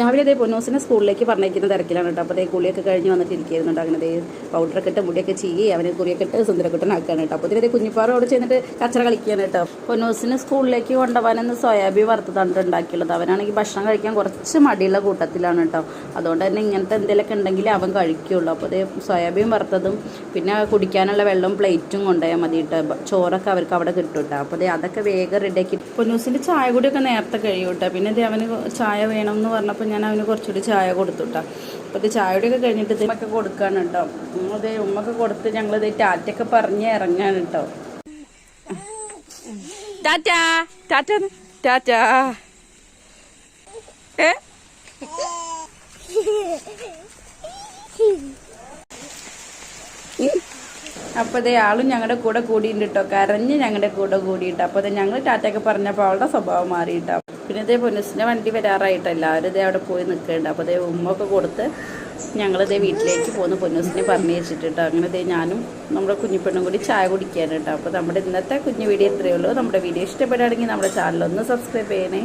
രാവിലെ അതേ പൊന്നൂസിനെ സ്കൂളിലേക്ക് പറഞ്ഞേക്കുന്ന തിരക്കിലാണ് കേട്ടോ. അപ്പോൾ അതേ കുളിയൊക്കെ കഴിഞ്ഞ് വന്നിട്ട് ഇരിക്കുന്നുണ്ട്. അങ്ങനെ അതേ പൗഡറൊക്കെ ഇട്ട് മുടിയൊക്കെ ചെയ്യേ അവന് കുറിയൊക്കെ ഇട്ട് സുന്ദരക്കുട്ടനാക്കുകയാണ് കേട്ടോ. അപ്പോൾ അതേ കുഞ്ഞിപ്പാറ അവിടെ ചെന്നിട്ട് കച്ചറ കളിക്കുകയാണ് കേട്ടോ. പൊന്നൂസിന് സ്കൂളിലേക്ക് കൊണ്ടുപോകാനെന്ന് സോയാബീൻ വറുത്തതാണ് ഉണ്ടാക്കിയുള്ളത്. അവനാണെങ്കിൽ ഭക്ഷണം കഴിക്കാൻ കുറച്ച് മടിയുള്ള കൂട്ടത്തിലാണ് കേട്ടോ. അതുകൊണ്ട് തന്നെ ഇങ്ങനത്തെ എന്തെങ്കിലുമൊക്കെ ഉണ്ടെങ്കിൽ അവൻ കഴിക്കുകയുള്ളൂ. അപ്പോൾ അതേ സോയാബീൻ വറുത്തതും പിന്നെ കുടിക്കാനുള്ള വെള്ളം പ്ലേറ്റും കൊണ്ടുപോയാൽ മതി കേട്ടോ. ചോറൊക്കെ അവർക്ക് അവിടെ കിട്ടും കേട്ടോ. അപ്പോൾ അതേ അതൊക്കെ വേഗം റെഡിയാക്കി പൊന്നൂസിൻ്റെ ചായ കൂടിയൊക്കെ നേരത്തെ കഴിയും കേട്ടോ. പിന്നെ ഇത് അവന് ചായ വേണം എന്ന് പറഞ്ഞപ്പോൾ ഞാൻ അവന് കുറച്ചുകൂടി ചായ കൊടുത്തു കേട്ടോ. അപ്പോൾ ഇത് ചായയുടെയൊക്കെ കഴിഞ്ഞിട്ട് ഉമ്മയൊക്കെ കൊടുക്കുകയാണ് കേട്ടോ. അതേ ഉമ്മൊക്കെ കൊടുത്ത് ഞങ്ങളിത് ടാറ്റയൊക്കെ പറഞ്ഞ് ഇറങ്ങാണ് കേട്ടോ. ടാറ്റ ടാറ്റ ടാറ്റ ഏ അപ്പോൾ അതേ ആളും ഞങ്ങളുടെ കൂടെ കൂടിയിട്ട് കേട്ടോ. കരഞ്ഞ് ഞങ്ങളുടെ കൂടെ കൂടിയിട്ട്. അപ്പോൾ അതേ ഞങ്ങൾ ടാറ്റയൊക്കെ പറഞ്ഞപ്പോൾ അവളുടെ സ്വഭാവം മാറിയിട്ടോ. പിന്നെ ഇതേ പൊന്നൂസിൻ്റെ വണ്ടി വരാറായിട്ട് എല്ലാവരും ഇതേ അവിടെ പോയി നിൽക്കുന്നുണ്ട്. അപ്പോൾ അതേ ഉമ്മൊക്കെ കൊടുത്ത് ഞങ്ങളിതേ വീട്ടിലേക്ക് പോന്ന് പൊന്നൂസിനെ പറഞ്ഞു വെച്ചിട്ടോ. അങ്ങനെ ഇതേ ഞാനും നമ്മുടെ കുഞ്ഞിപ്പെണ്ണും കൂടി ചായ കുടിക്കാൻ കേട്ടോ. അപ്പോൾ നമ്മുടെ ഇന്നത്തെ കുഞ്ഞു വീഡിയോ ഇത്രയേ ഉള്ളൂ. നമ്മുടെ വീഡിയോ ഇഷ്ടപ്പെടുകയാണെങ്കിൽ നമ്മുടെ ചാനലൊന്ന് സബ്സ്ക്രൈബ് ചെയ്യണേ.